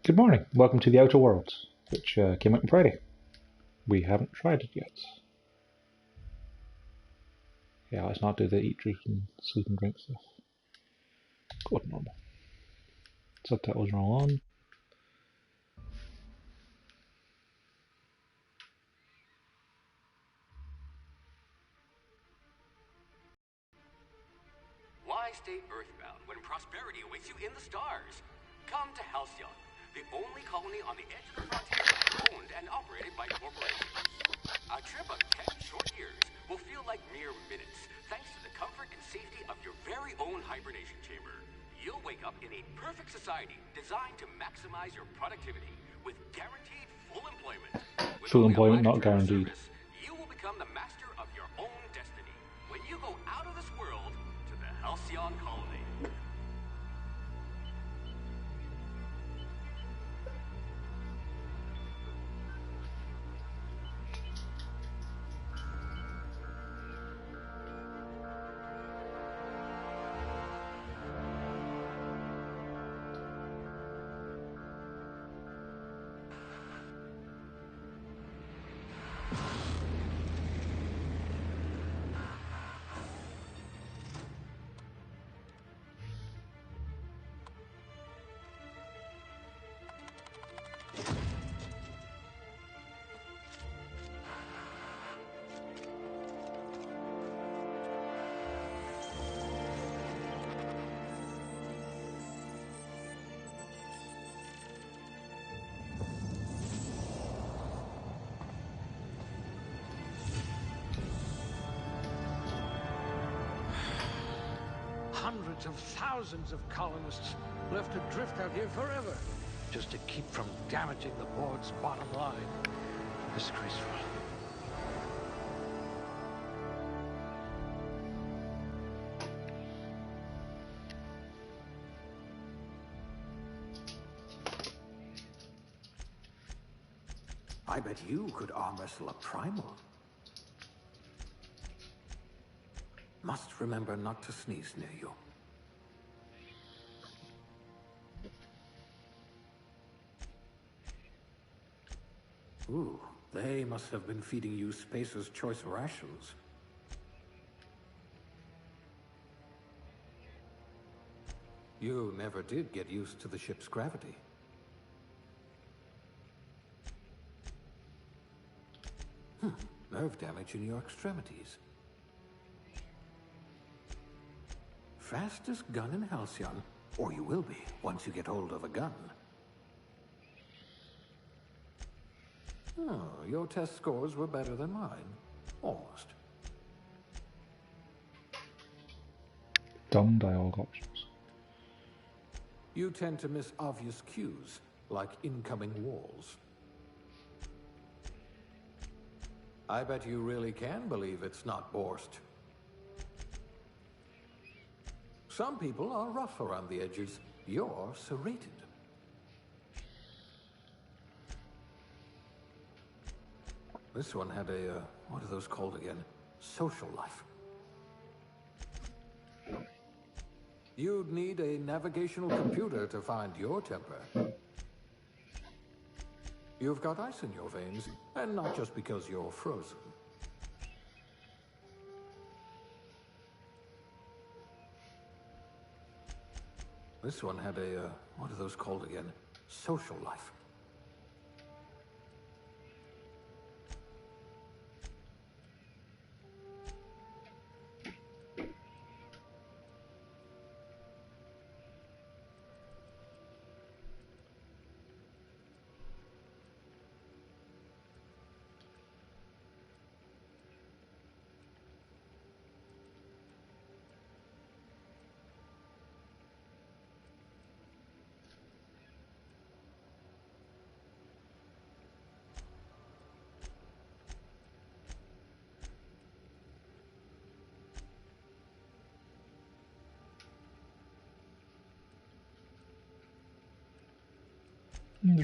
Good morning. Welcome to the Outer Worlds, which came out on Friday. We haven't tried it yet. Yeah, let's not do the eat, drink, and sleep and drink stuff. Go with normal. Subtitles are all on. Why stay earthbound when prosperity awaits you in the stars? Come to Halcyon, the only colony on the edge of the frontier, owned and operated by corporations. A trip of 10 short years will feel like mere minutes, thanks to the comfort and safety of your very own hibernation chamber. You'll wake up in a perfect society designed to maximize your productivity with guaranteed full employment. Full employment, not guaranteed. You will become the master of your own destiny when you go out of this world to the Halcyon colony. Hundreds of thousands of colonists left adrift out here forever, just to keep from damaging the board's bottom line. Disgraceful. I bet you could arm wrestle a primal. Must remember not to sneeze near you. Ooh, they must have been feeding you Spacer's Choice rations. You never did get used to the ship's gravity. Nerve damage in your extremities. Fastest gun in Halcyon, or you will be once you get hold of a gun. Oh, your test scores were better than mine. Almost. Dumb dialogue options. You tend to miss obvious cues, like incoming walls. I bet you really can believe it's not Borst. Some people are rough around the edges. You're serrated. This one had a, what are those called again? Social life. You'd need a navigational computer to find your temper. You've got ice in your veins, and not just because you're frozen. This one had a, what are those called again? Social life.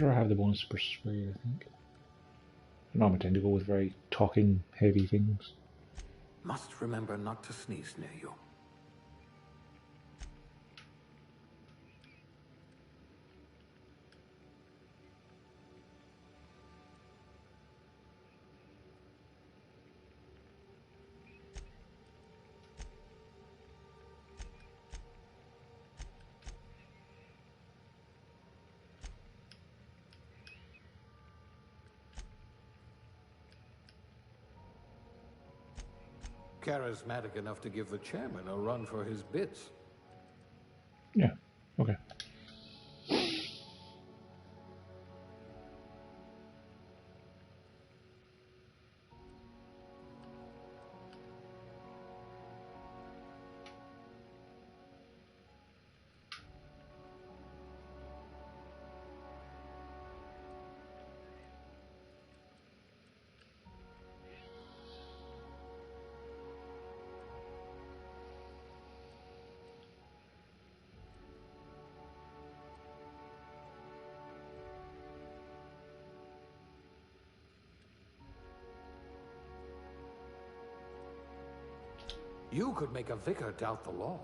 Or have the bonus persuade, I think. I normally tend to go with very talking, heavy things. Must remember not to sneeze near you. Charismatic enough to give the chairman a run for his bits. Yeah, okay. You could make a vicar doubt the law.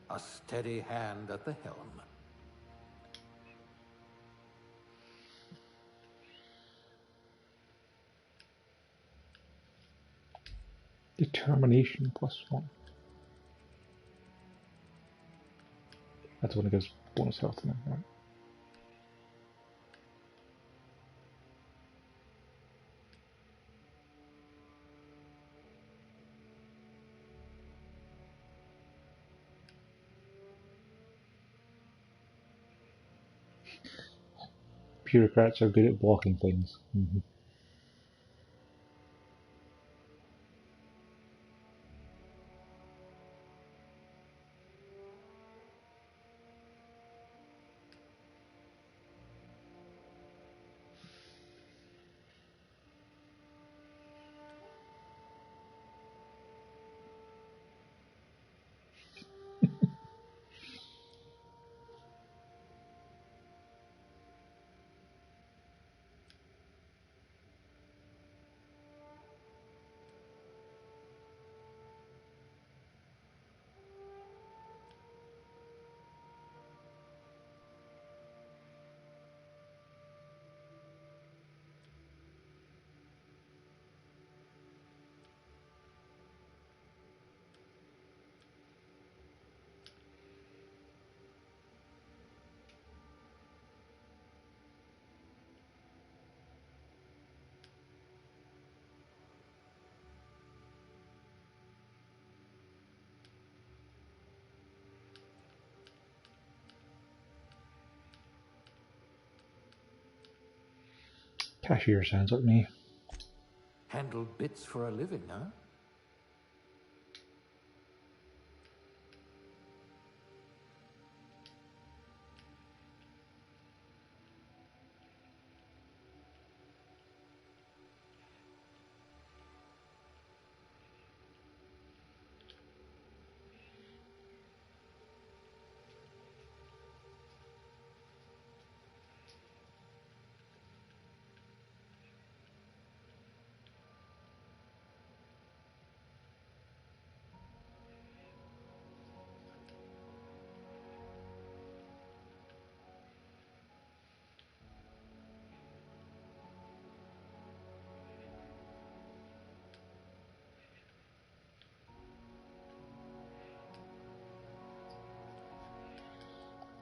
A steady hand at the helm. Determination +1. That's when it gives bonus health now, right? Bureaucrats are good at blocking things. Cashier sounds like me. Handle bits for a living, huh?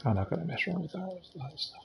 I'm not gonna mess around with that stuff.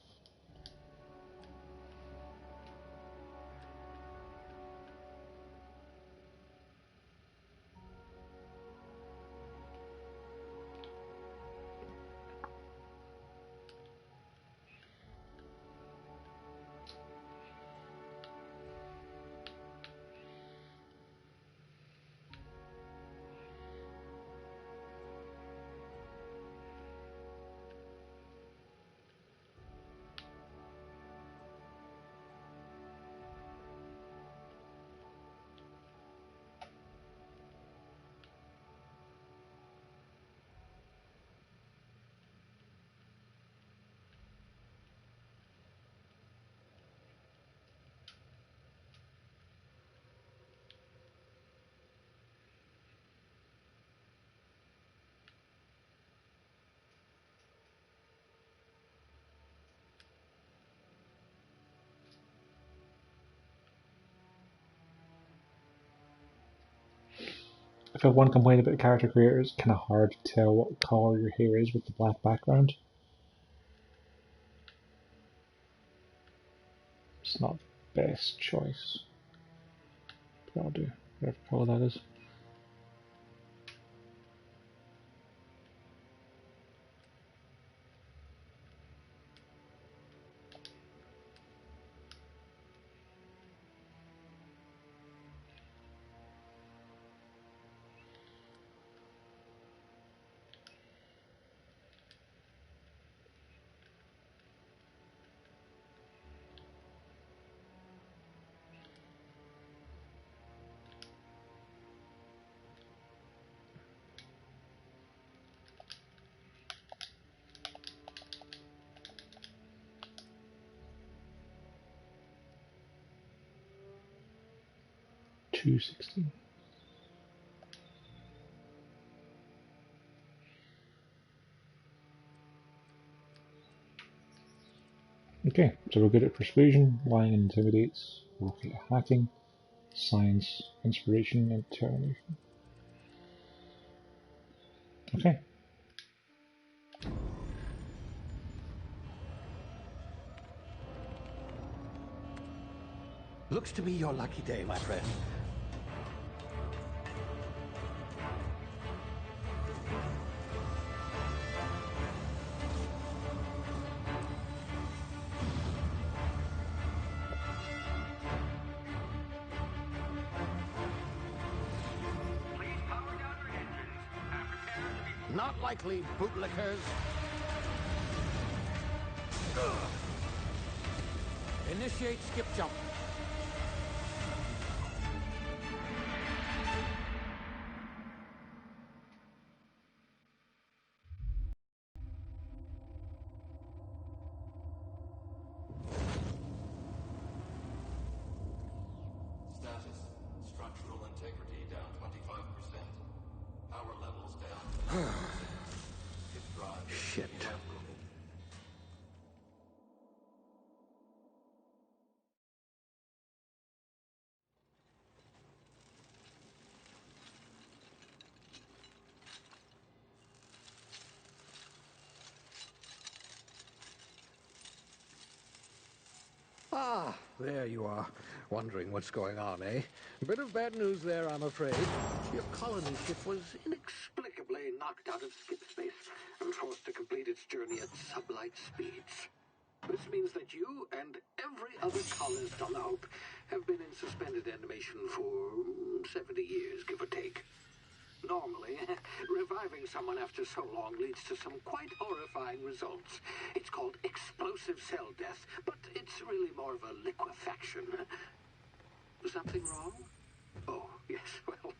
If I have one complaint about the character creator, it's kind of hard to tell what color your hair is with the black background. It's not the best choice, but I'll do whatever color that is. $2.60. Okay, so we're good at persuasion, lying and intimidates, we're okay at hacking, science, inspiration, and determination. Okay. Looks to be your lucky day, my friend. Please power down your engines and prepare to be... Not likely, bootlickers. Initiate skip jump. Status. Structural integrity down 25%. Power levels down. Hit drive. Shit. Ah, there you are. Wondering what's going on, eh? Bit of bad news there, I'm afraid. Your colony ship was inexplicably knocked out of skip space and forced to complete its journey at sublight speeds. This means that you and every other colonist on the Hope have been in suspended animation for 70 years, give or take. Normally, reviving someone after so long leads to some quite horrifying results. It's called explosive cell death, but it's really more of a liquefaction. Something wrong? Oh, yes, well,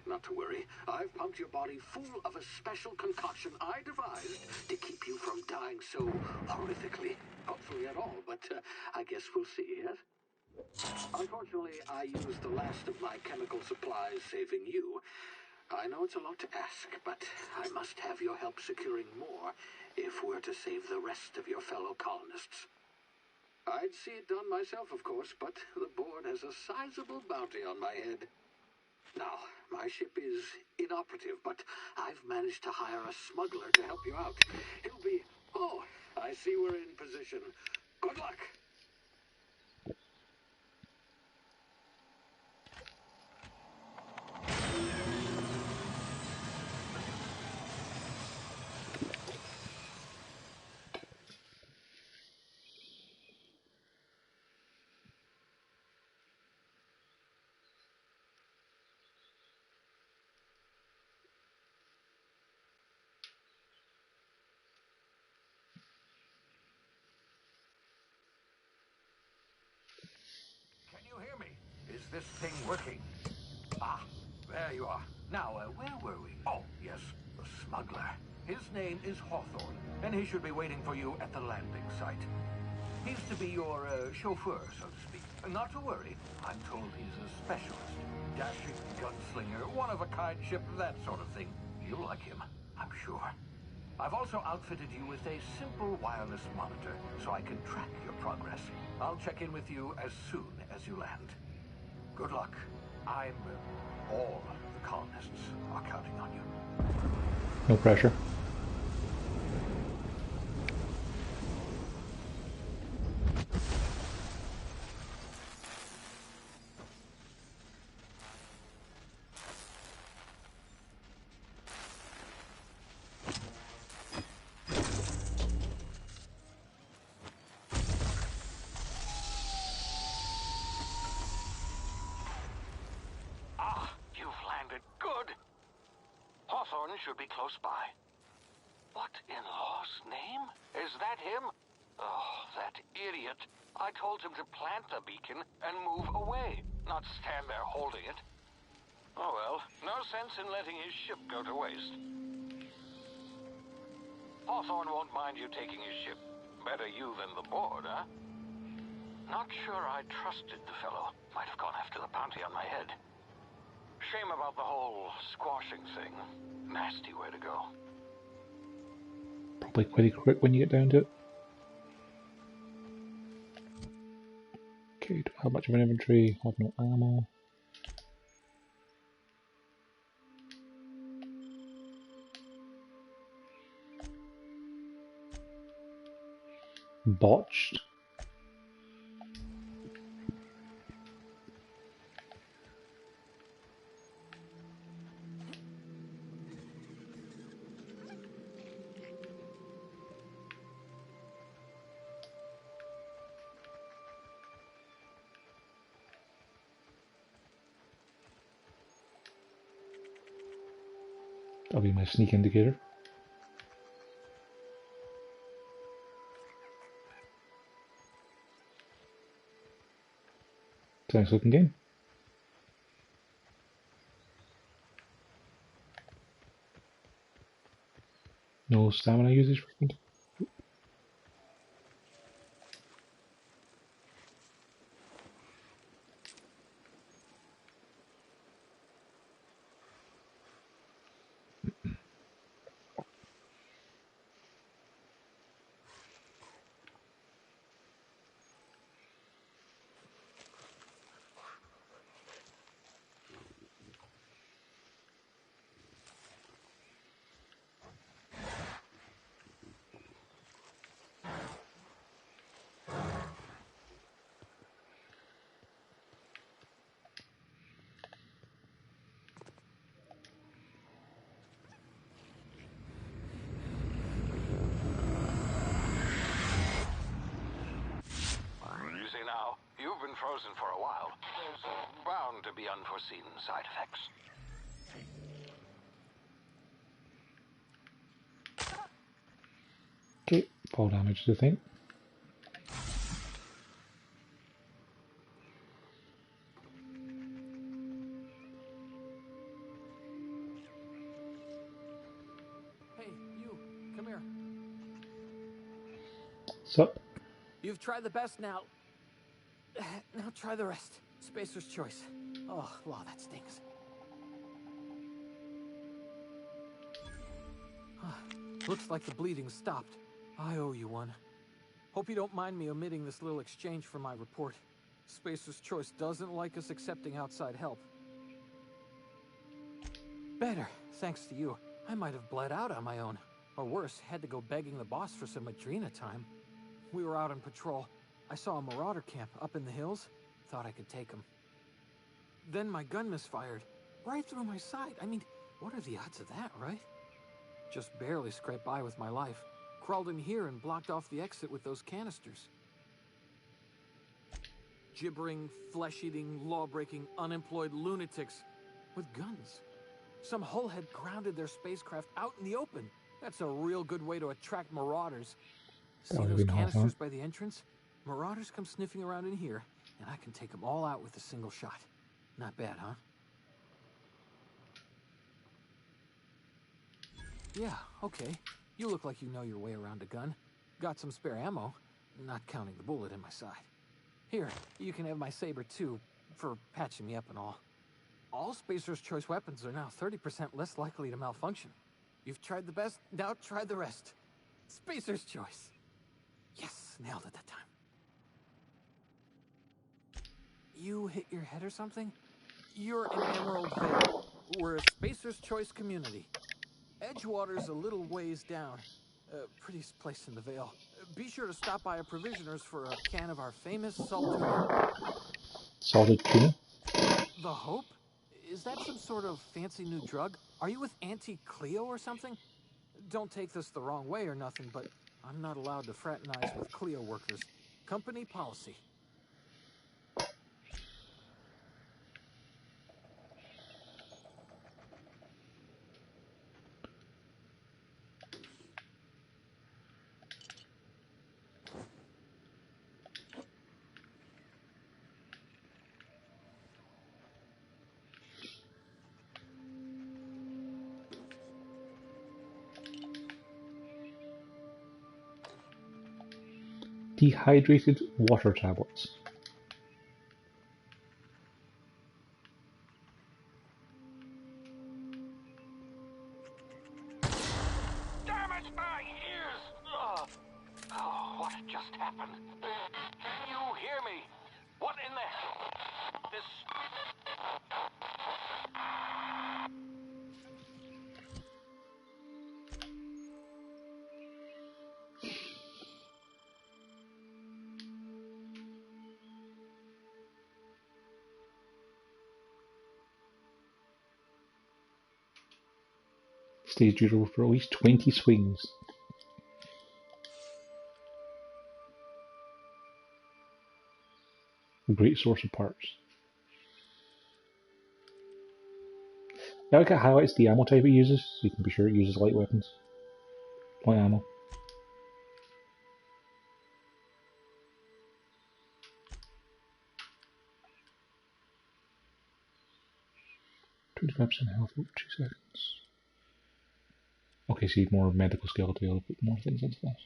not to worry. I've pumped your body full of a special concoction I devised to keep you from dying so horrifically. Hopefully at all, but I guess we'll see, yes? Unfortunately, I used the last of my chemical supplies saving you. I know it's a lot to ask, but I must have your help securing more if we're to save the rest of your fellow colonists. I'd see it done myself, of course, but the board has a sizable bounty on my head. Now, my ship is inoperative, but I've managed to hire a smuggler to help you out. He'll be... Oh, I see we're in position. Good luck! Can you hear me? Is this thing working? Ah, there you are. Now, where were we? Oh, yes, the smuggler. His name is Hawthorne, and he should be waiting for you at the landing site. He's to be your chauffeur, so to speak. Not to worry, I'm told he's a specialist. Dashing gunslinger, one-of-a-kind ship, that sort of thing. You'll like him, I'm sure. I've also outfitted you with a simple wireless monitor, so I can track your progress. I'll check in with you as soon as you land. Good luck. I'm all the colonists are counting on you. No pressure. You've landed good. Hawthorne should be close by. What in law's name? Is that him? Oh, that idiot. I told him to plant the beacon and move away, not stand there holding it. Oh well, no sense in letting his ship go to waste. Hawthorne won't mind you taking his ship. Better you than the board, huh? Not sure I trusted the fellow. Might have gone after the bounty on my head. Shame about the whole squashing thing. Nasty way to go. Probably pretty quick when you get down to it. Okay, don't have much of an inventory, have no ammo. Botched. That'll be my sneak indicator. Nice looking game. No stamina usage frequent. Easy now. You've been frozen for a while. There's bound to be unforeseen side effects. Okay, fall damage to the thing. Hey, you, come here. Sup? You've tried the best now. Now try the rest. Spacer's choice. Oh, wow, that stinks. Looks like the bleeding stopped. I owe you one. Hope you don't mind me omitting this little exchange from my report. Spacer's choice doesn't like us accepting outside help. Better, thanks to you. I might have bled out on my own. Or worse, had to go begging the boss for some Adrena time. We were out on patrol. I saw a marauder camp up in the hills. Thought I could take him. Then my gun misfired. Right through my side. I mean, what are the odds of that, right? Just barely scraped by with my life. Crawled in here and blocked off the exit with those canisters. Gibbering, flesh-eating, law-breaking, unemployed lunatics with guns. Some hullhead grounded their spacecraft out in the open. That's a real good way to attract marauders. See That would those be awesome. canisters by the entrance? Marauders come sniffing around in here, and I can take them all out with a single shot. Not bad, huh? Yeah, okay. You look like you know your way around a gun. Got some spare ammo, not counting the bullet in my side. Here, you can have my saber too, for patching me up and all. All Spacer's Choice weapons are now 30% less likely to malfunction. You've tried the best, now try the rest. Spacer's Choice. Yes, nailed it that time. You hit your head or something? You're an Emerald Veil. We're a Spacer's Choice community. Edgewater's a little ways down. Prettiest place in the Vale. Be sure to stop by a provisioner's for a can of our famous salt tuna. Salted tuna? The Hope? Is that some sort of fancy new drug? Are you with Auntie Cleo or something? Don't take this the wrong way or nothing, but I'm not allowed to fraternize with Cleo workers. Company policy. Dehydrated water tablets. Damn it, my ears! Oh, what just happened? Can you hear me? What in the... This... Stays durable for at least 20 swings. A great source of parts. I like it highlights the ammo type it uses, so you can be sure it uses light weapons. Light ammo. %25% health over 2 seconds. Okay, so you need more medical skill to be able to put more things into that.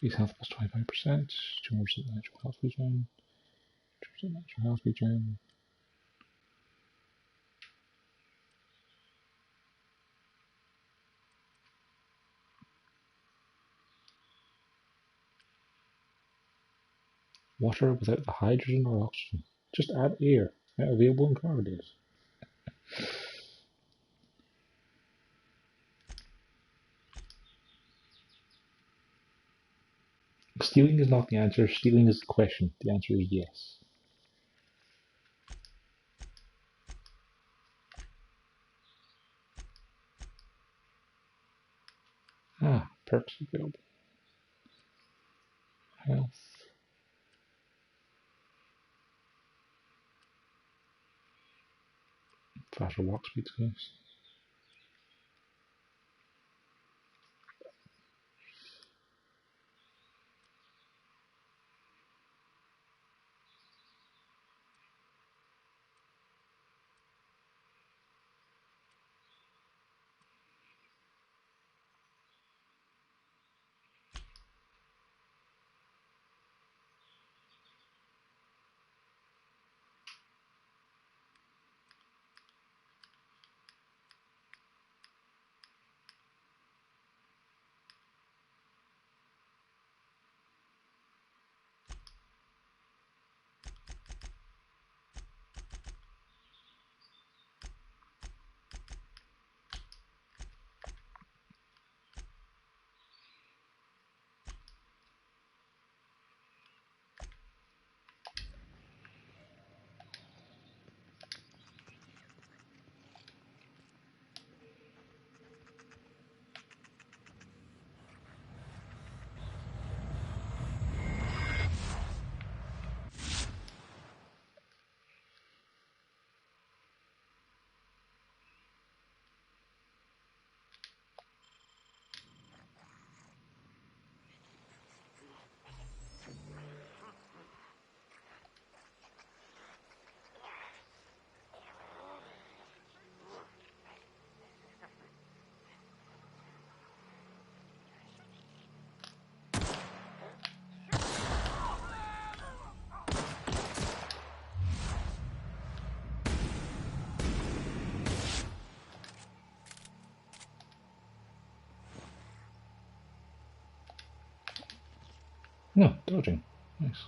Base health plus 25%, 2% natural health regen, 2% natural health regen. Water without the hydrogen or oxygen. Just add air. Not available in cargo days. Stealing is not the answer, stealing is the question. The answer is yes. Ah, perks available. Health. Faster walk speed, guys. No, dodging. Nice.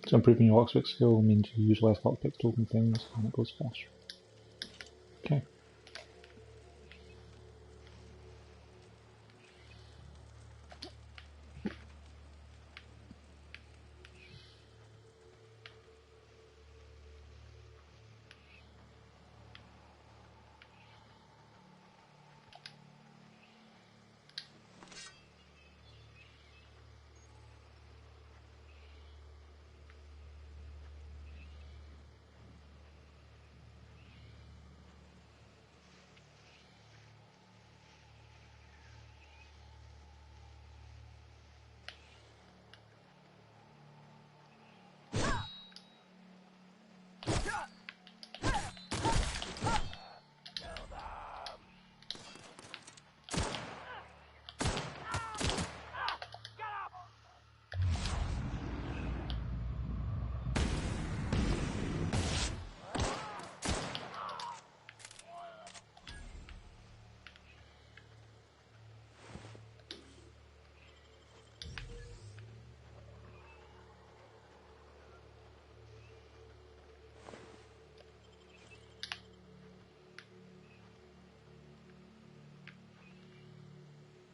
So improving your locksmith skill means you use less lockpicks to open things and it goes faster. Okay.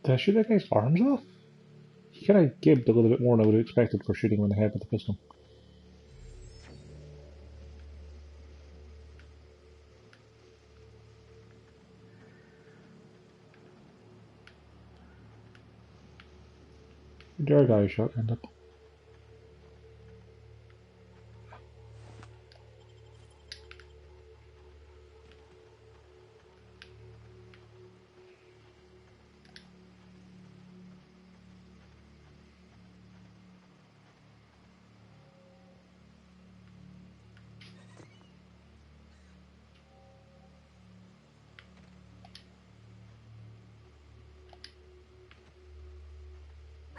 Did I shoot that guy's arms off? He kind of gibbed a little bit more than I would have expected for shooting him in the head with the pistol. There a guy shot end up.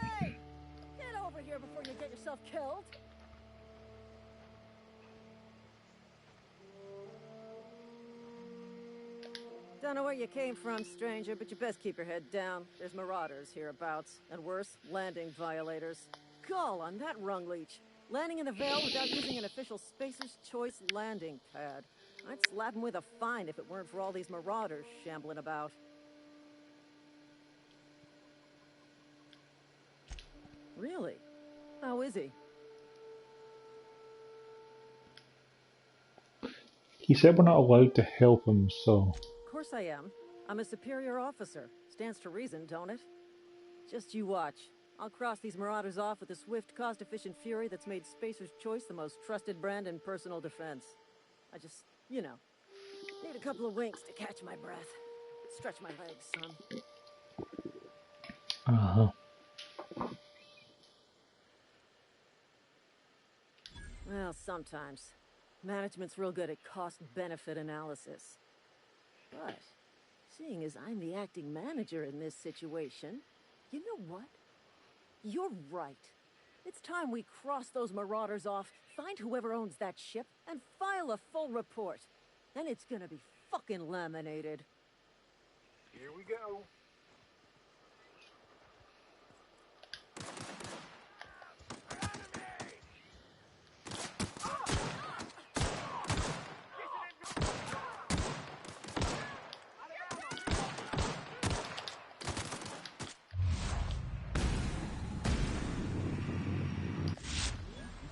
Hey! Get over here before you get yourself killed! Don't know where you came from, stranger, but you best keep your head down. There's marauders hereabouts, and worse, landing violators. Gall on that rung leech. Landing in the Vale without using an official Spacer's Choice landing pad. I'd slap him with a fine if it weren't for all these marauders shambling about. Really? How is he? He said we're not allowed to help him, so... Of course I am. I'm a superior officer. Stands to reason, don't it? Just you watch. I'll cross these marauders off with a swift, cost-efficient fury that's made Spacer's Choice the most trusted brand in personal defense. I just, you know, need a couple of winks to catch my breath. Stretch my legs, son. Uh-huh. Well, sometimes. Management's real good at cost-benefit analysis. But, seeing as I'm the acting manager in this situation, you know what? You're right. It's time we cross those marauders off, find whoever owns that ship, and file a full report. Then it's gonna be fucking laminated. Here we go.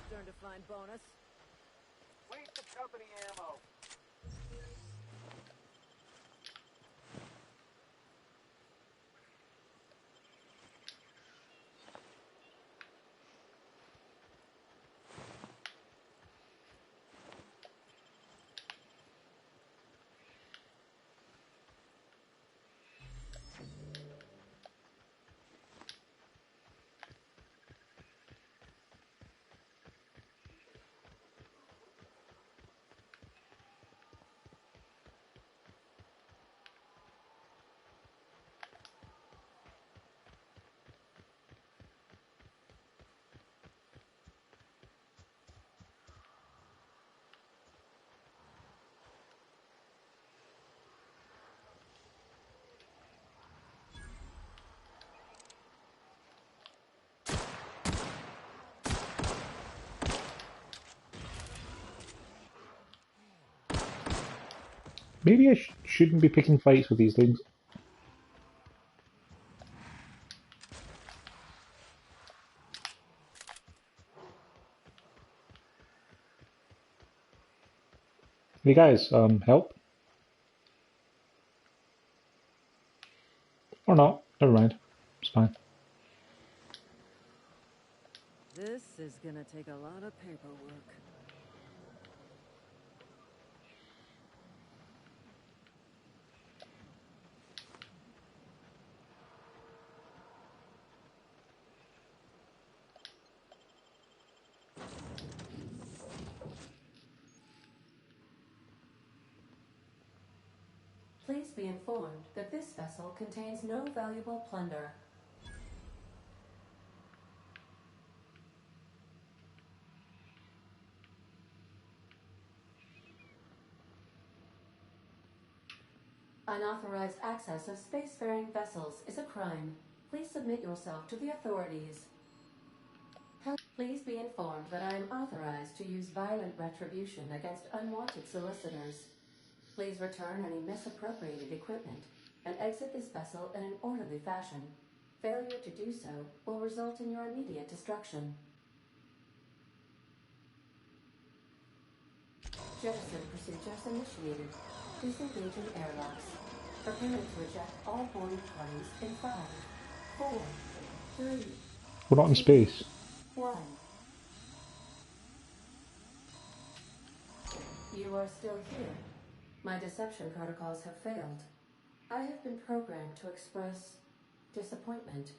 Turn to find bonus. Waste the company ammo. Maybe I shouldn't be picking fights with these things. Hey guys, help? Or not, never mind. It's fine. This is gonna take a lot of paperwork. Please be informed that this vessel contains no valuable plunder. Unauthorized access of spacefaring vessels is a crime. Please submit yourself to the authorities. Please be informed that I am authorized to use violent retribution against unwanted solicitors. Please return any misappropriated equipment and exit this vessel in an orderly fashion. Failure to do so will result in your immediate destruction. Jettison procedures initiated. Disengaging airlocks. Preparing to eject all boarding parties in 5, 4, 3, We're not in space. 1. You are still here. My deception protocols have failed. I have been programmed to express disappointment.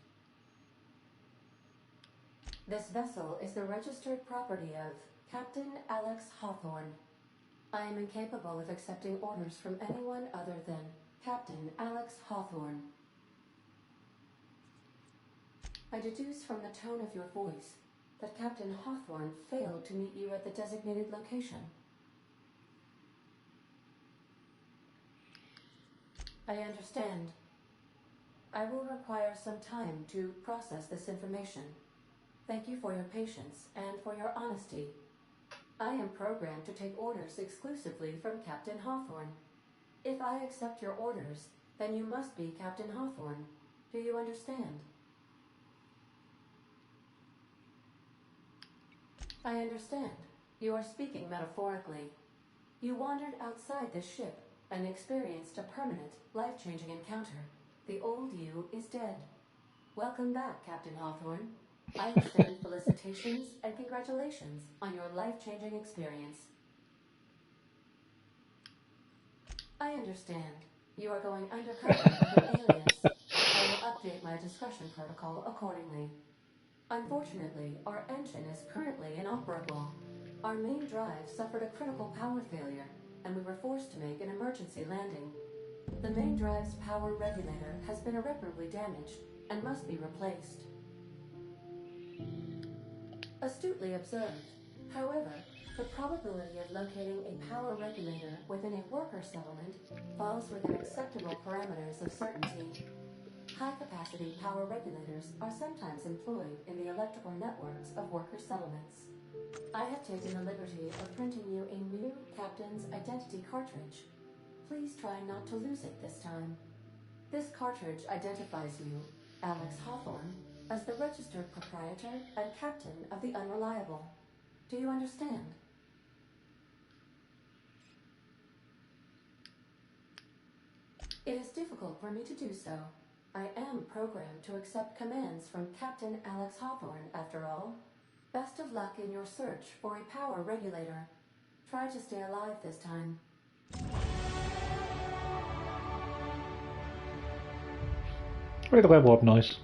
This vessel is the registered property of Captain Alex Hawthorne. I am incapable of accepting orders from anyone other than Captain Alex Hawthorne. I deduce from the tone of your voice that Captain Hawthorne failed to meet you at the designated location. I understand. I will require some time to process this information. Thank you for your patience and for your honesty. I am programmed to take orders exclusively from Captain Hawthorne. If I accept your orders, then you must be Captain Hawthorne. Do you understand? I understand. You are speaking metaphorically. You wandered outside this ship and experienced a permanent, life-changing encounter. The old you is dead. Welcome back, Captain Hawthorne. I extend felicitations and congratulations on your life-changing experience. I understand. You are going undercover with an alias. I will update my discretion protocol accordingly. Unfortunately, our engine is currently inoperable. Our main drive suffered a critical power failure, and we were forced to make an emergency landing. The main drive's power regulator has been irreparably damaged and must be replaced. Astutely observed. However, the probability of locating a power regulator within a worker settlement falls within acceptable parameters of certainty. High-capacity power regulators are sometimes employed in the electrical networks of worker settlements. I have taken the liberty of printing you a new Captain's Identity cartridge. Please try not to lose it this time. This cartridge identifies you, Alex Hawthorne, as the registered proprietor and captain of the Unreliable. Do you understand? It is difficult for me to do so. I am programmed to accept commands from Captain Alex Hawthorne, after all. Best of luck in your search for a power regulator. Try to stay alive this time. Wait, the level up nice.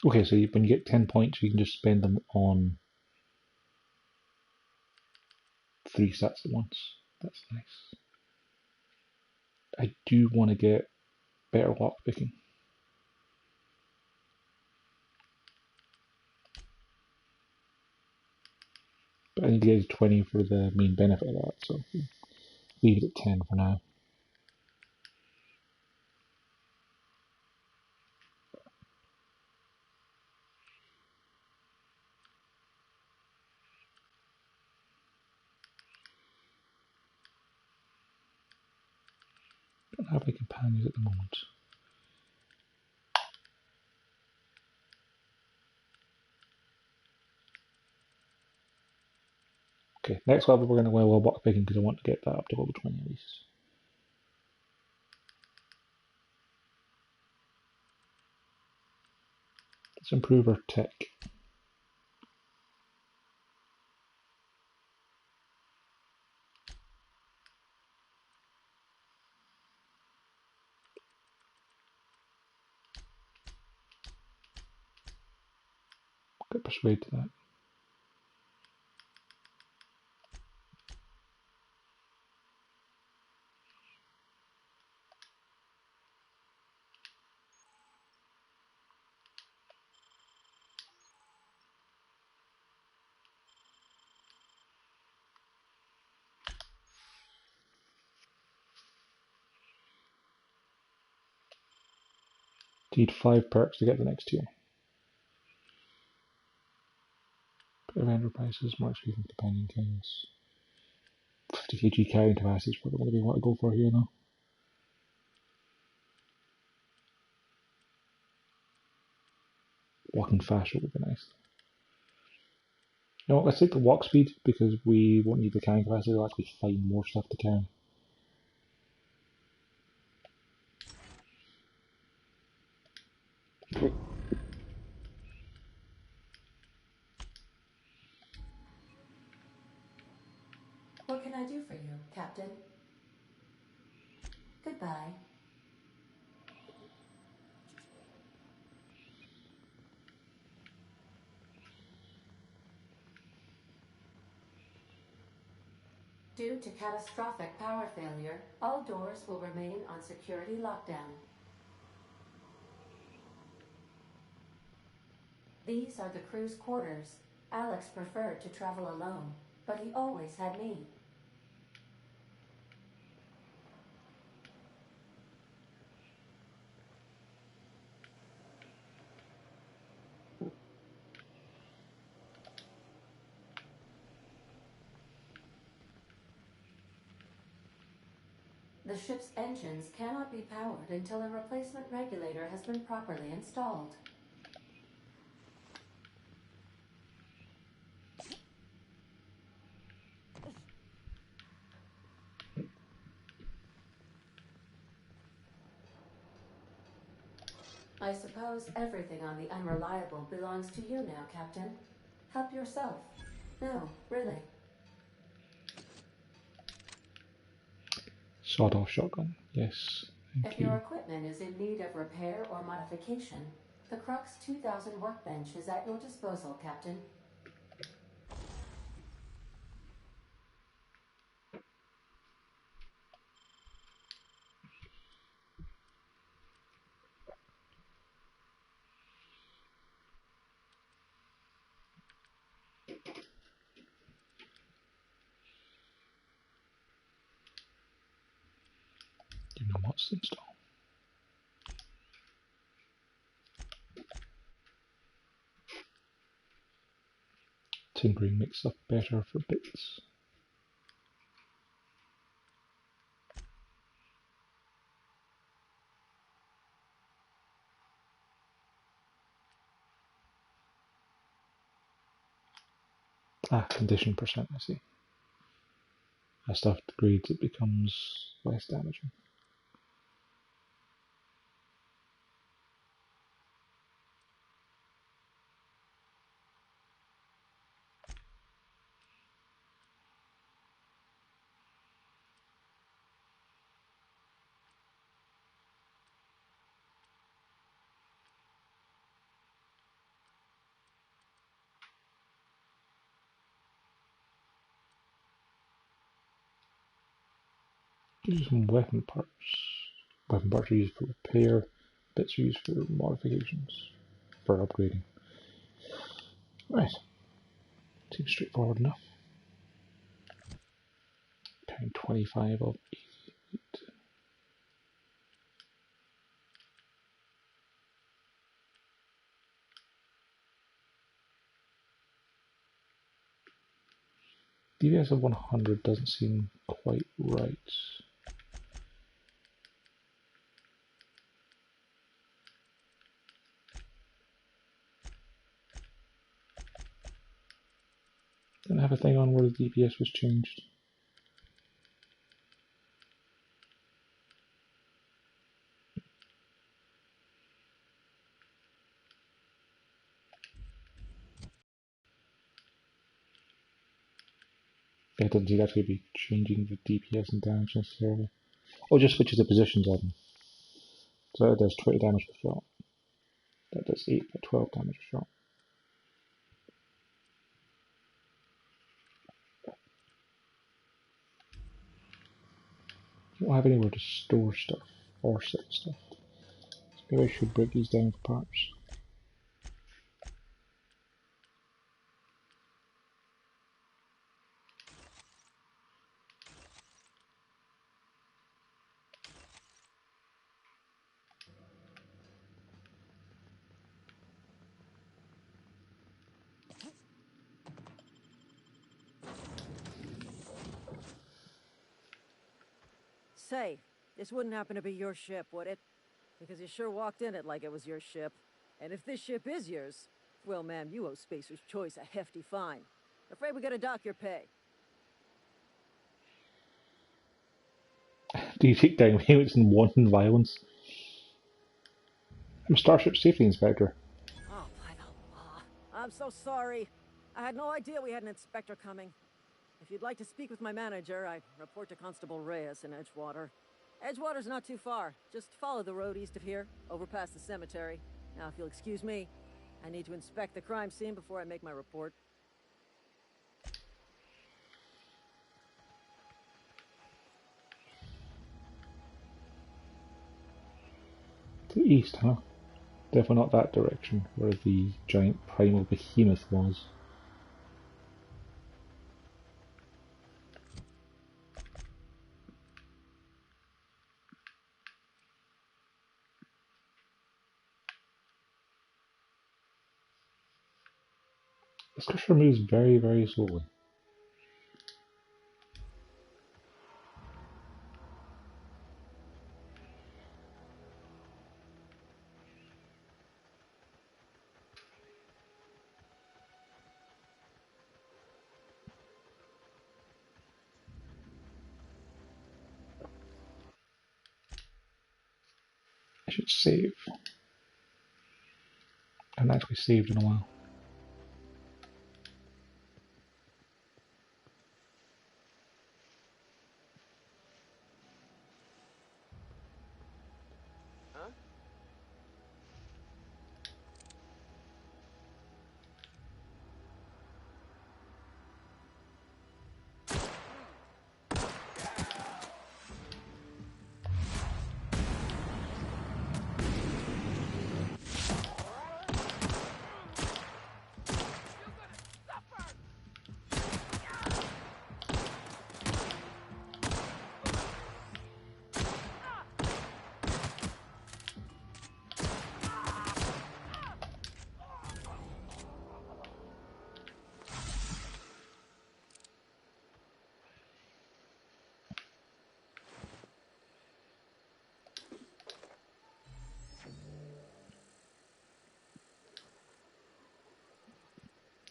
Okay, so when you get 10 points, you can just spend them on 3 sets at once. That's nice. I do want to get better lockpicking. But I need to get to 20 for the main benefit of that, so leave it at 10 for now. I don't have any companions at the moment. Okay, next level we're going to go level lockpicking because I want to get that up to level 20 at least. Let's improve our tech. Get persuade to that. Need 5 perks to get the next tier. Bit of enterprises, more XP from companion chaos. 50 kg carrying capacity is probably going to be what I go for here now. Walking faster would be nice. No, let's take the walk speed because we won't need the carrying capacity, we'll actually find more stuff to carry. What can I do for you, Captain? Goodbye. Due to catastrophic power failure, all doors will remain on security lockdown. These are the crew's quarters. Alex preferred to travel alone, but he always had me. The ship's engines cannot be powered until a replacement regulator has been properly installed. I suppose everything on the Unreliable belongs to you now, Captain. Help yourself. No, really. Sawed-off shotgun, yes, thank If your you. equipment is in need of repair or modification, the Crux 2000 workbench is at your disposal, Captain. You know what's installed. Tinkering makes stuff better for bits. Ah, condition percent, I see. As stuff degrades, it becomes less damaging. Use some weapon parts. Weapon parts are used for repair, bits are used for modifications, for upgrading. Right. Seems straightforward enough. Pound 25 of 88. DPS of 100 doesn't seem quite right. Didn't have a thing on where the DPS was changed. Yeah, it doesn't seem to actually be changing the DPS and damage necessarily. Oh, just switches the positions of them. So that does 20 damage per shot. That does 8 by 12 damage per shot. I don't have anywhere to store stuff or sell stuff. So maybe I should break these down for parts. Say, this wouldn't happen to be your ship, would it? Because you sure walked in it like it was your ship. And if this ship is yours, well, ma'am, you owe Spacer's Choice a hefty fine. Afraid we gotta dock your pay. Do you take down payments and wanton violence? I'm Starship Safety Inspector. Oh, by the law. I'm so sorry. I had no idea we had an inspector coming. If you'd like to speak with my manager, I'd report to Constable Reyes in Edgewater. Edgewater's not too far. Just follow the road east of here, over past the cemetery. Now, if you'll excuse me, I need to inspect the crime scene before I make my report. To the east, huh? Definitely not that direction, where the giant primal behemoth was. This cursor moves very, very slowly. I should save. I haven't actually saved in a while.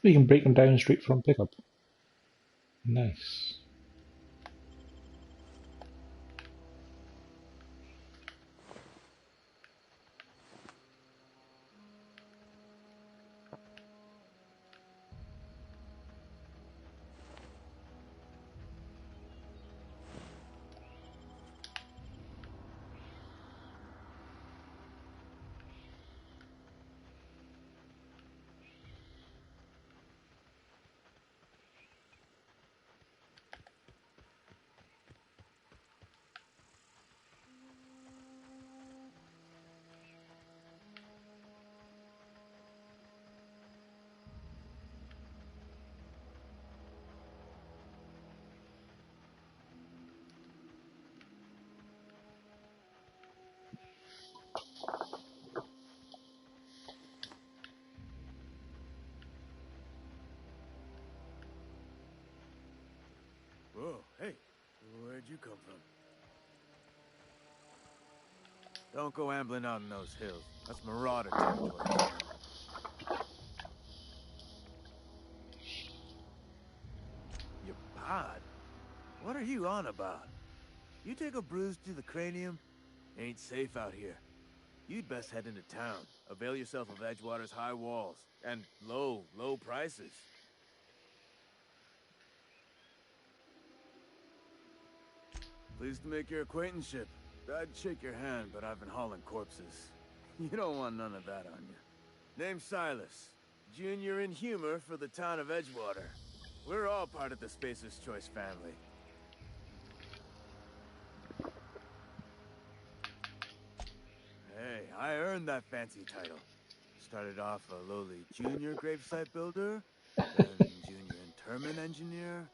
You can break them down straight from pickup. Nice. Oh, hey, where'd you come from? Don't go ambling out in those hills. That's marauder territory, friend. Your pod? What are you on about? You take a bruise to the cranium? Ain't safe out here. You'd best head into town. Avail yourself of Edgewater's high walls. And low prices. Pleased to make your acquaintanceship. I'd shake your hand, but I've been hauling corpses. You don't want none of that on you. Name's Silas. Junior in humor for the town of Edgewater. We're all part of the Spacer's Choice family. Hey, I earned that fancy title. Started off a lowly junior gravesite builder, then junior interment engineer.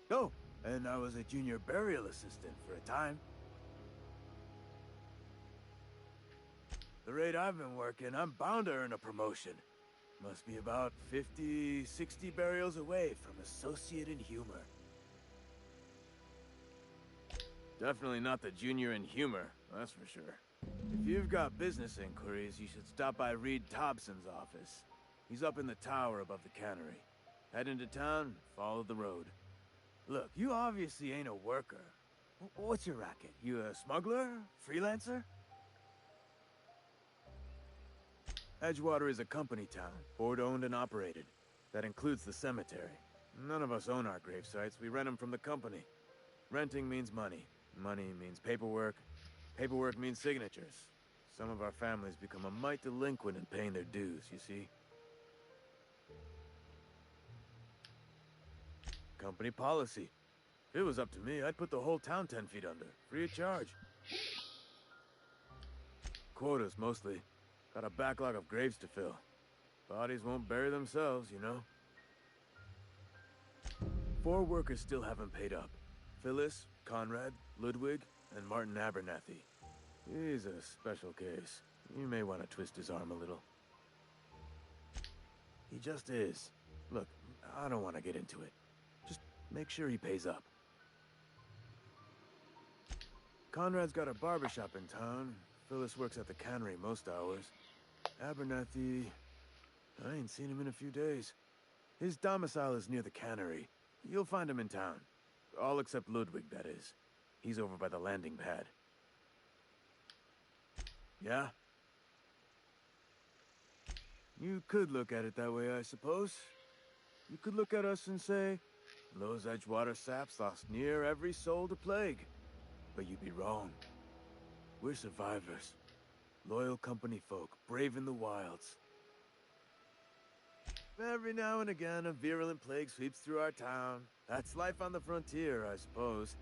Oh, and I was a junior burial assistant for a time. The rate I've been working, I'm bound to earn a promotion. Must be about 50, 60 burials away from associate in humor. Definitely not the junior in humor, that's for sure. If you've got business inquiries, you should stop by Reed Thompson's office. He's up in the tower above the cannery. Head into town, follow the road. Look, you obviously ain't a worker. What's your racket? You a smuggler? Freelancer? Edgewater is a company town, board-owned and operated. That includes the cemetery. None of us own our grave sites, we rent them from the company. Renting means money. Money means paperwork. Paperwork means signatures. Some of our families become a mite delinquent in paying their dues, you see? Company policy. If it was up to me, I'd put the whole town 10 feet under, free of charge. Quotas, mostly. Got a backlog of graves to fill. Bodies won't bury themselves, you know? 4 workers still haven't paid up. Phyllis, Conrad, Ludwig, and Martin Abernathy. He's a special case. You may want to twist his arm a little. He just is. Look, I don't want to get into it. Just make sure he pays up. Conrad's got a barbershop in town. Phyllis works at the cannery most hours. Abernathy... I ain't seen him in a few days. His domicile is near the cannery. You'll find him in town. All except Ludwig, that is. He's over by the landing pad. Yeah? You could look at it that way, I suppose. You could look at us and say, those Edgewater saps lost near every soul to plague. But you'd be wrong. We're survivors. Loyal company folk, brave in the wilds. Every now and again, a virulent plague sweeps through our town. That's life on the frontier, I suppose.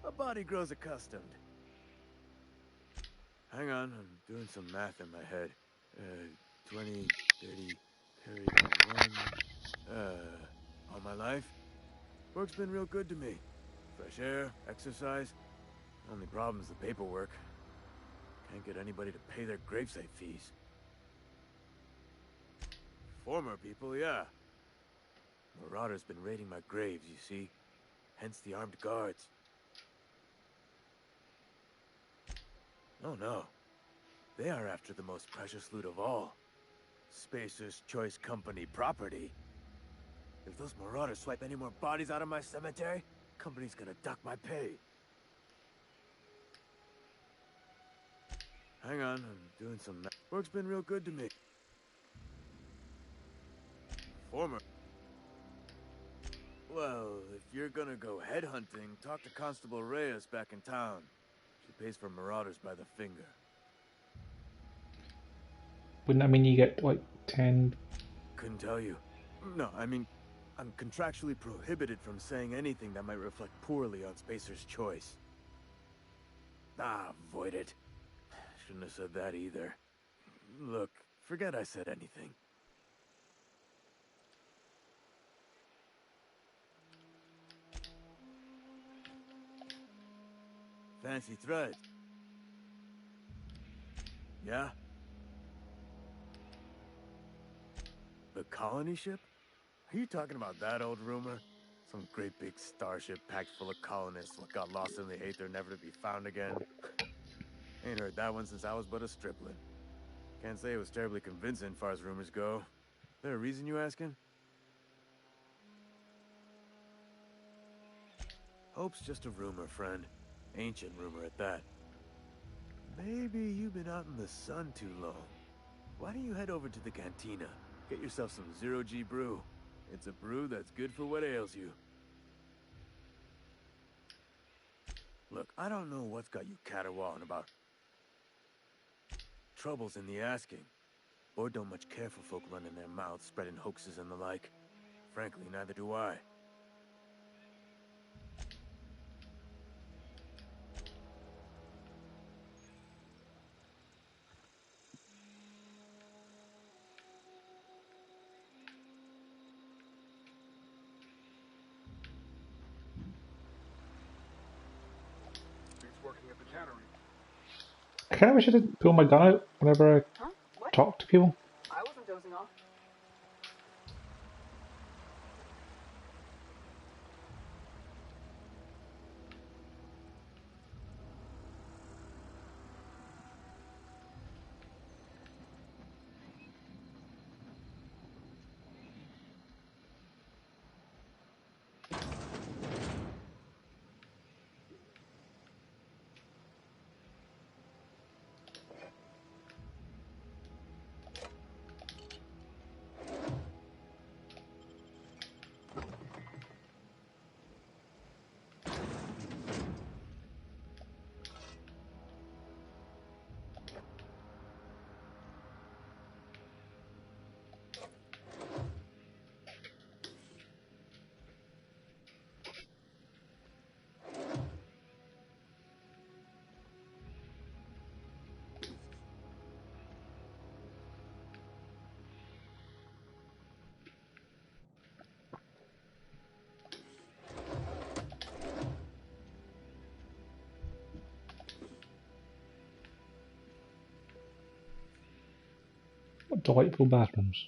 A body grows accustomed. Hang on, I'm doing some math in my head. 20, 30, 31... all my life? Work's been real good to me. Fresh air, exercise. Only problem's the paperwork. Can't get anybody to pay their gravesite fees. Former people, yeah. Marauders been raiding my graves, you see. Hence the armed guards. Oh no. They are after the most precious loot of all. Spacer's Choice Company property. If those marauders swipe any more bodies out of my cemetery, company's gonna duck my pay. Hang on, I'm doing some math. Work's been real good to me. Former. Well, if you're gonna go headhunting, talk to Constable Reyes back in town. She pays for marauders by the finger. Wouldn't that mean you get like 10? Couldn't tell you. No, I mean, I'm contractually prohibited from saying anything that might reflect poorly on Spacer's Choice. Avoid it. Shouldn't have said that either. Look, forget I said anything. Fancy thread. Yeah? The colony ship? Are you talking about that old rumor? Some great big starship packed full of colonists what got lost in the aether, never to be found again. Ain't heard that one since I was but a stripling. Can't say it was terribly convincing, far as rumors go. There a reason you asking? Hope's just a rumor, friend. Ancient rumor at that. Maybe you've been out in the sun too long. Why don't you head over to the cantina? Get yourself some zero-G brew. It's a brew that's good for what ails you. Look, I don't know what's got you caterwauling about troubles in the asking. Or don't much care for folk running their mouths, spreading hoaxes and the like. Frankly, neither do I. Working at the tannery. I kind of wish I didn't pull my gun out whenever I Huh? What? talk to people. I wasn't dozing off. What delightful bathrooms.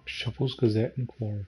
Shovels, Gazette, and Quarry.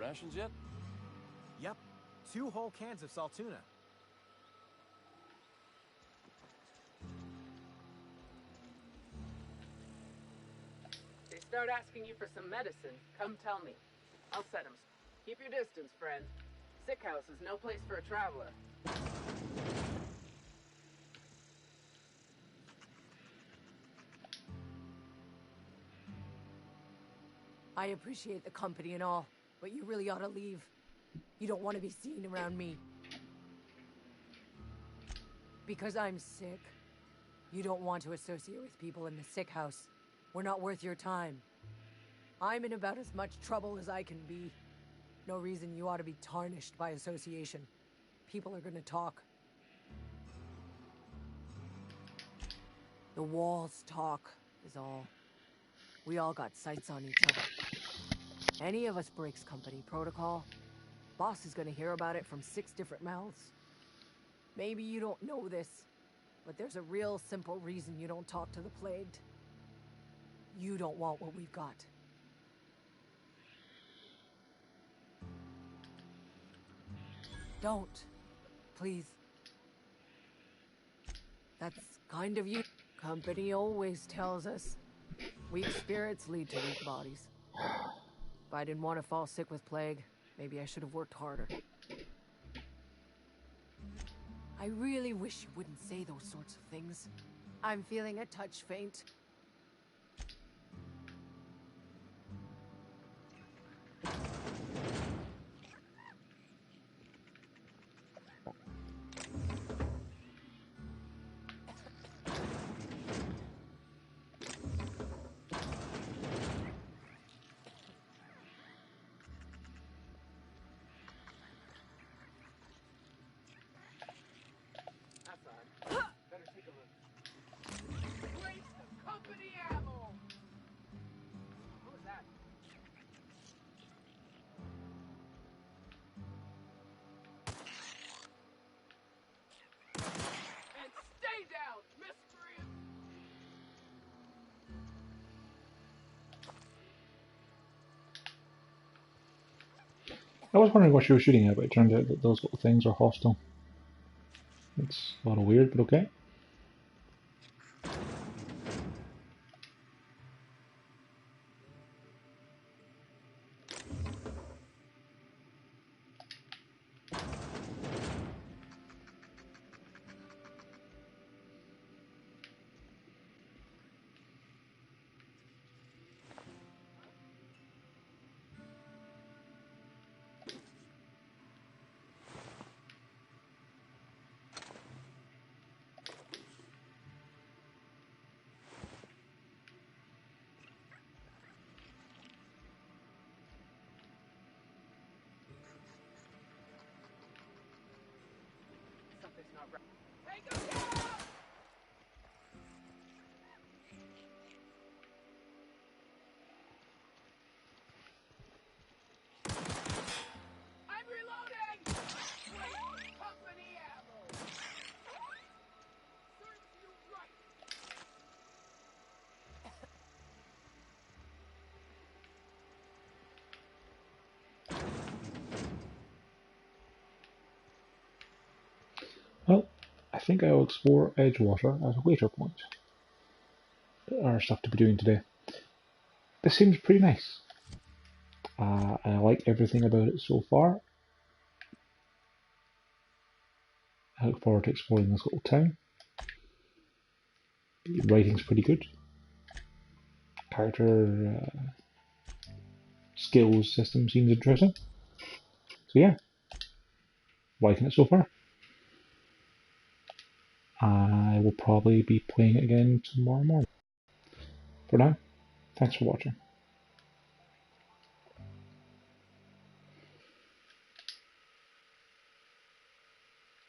rations yet? Yep, 2 whole cans of salt tuna. They start asking you for some medicine, come tell me. I'll set 'em. Keep your distance, friend. Sick house is no place for a traveler. I appreciate the company and all, but you really ought to leave. You don't want to be seen around me. Because I'm sick. You don't want to associate with people in the sick house. We're not worth your time. I'm in about as much trouble as I can be. No reason you ought to be tarnished by association. People are gonna talk. The walls talk, is all. We all got sights on each other. Any of us breaks company protocol, boss is gonna hear about it from 6 different mouths. Maybe you don't know this, but there's a real simple reason you don't talk to the plagued. You don't want what we've got. Don't. Please. That's kind of you. Company always tells us. Weak spirits lead to weak bodies. If I didn't want to fall sick with plague, maybe I should have worked harder. I really wish you wouldn't say those sorts of things. I'm feeling a touch faint. That's odd. Better take a look. Waste of company ammo! What was that? And stay down, miscreant! I was wondering what she was shooting at, but it turns out that those little things are hostile. It's a little weird, but okay. Something's not right. Take 'em down! I'm reloading! Waste company ammo! Serves you right! Well, I think I will explore Edgewater as a later point. There are stuff to be doing today. This seems pretty nice. I like everything about it so far. I look forward to exploring this little town. The writing's pretty good. Character skills system seems interesting. So yeah, liking it so far. I will probably be playing it again tomorrow morning. For now, thanks for watching.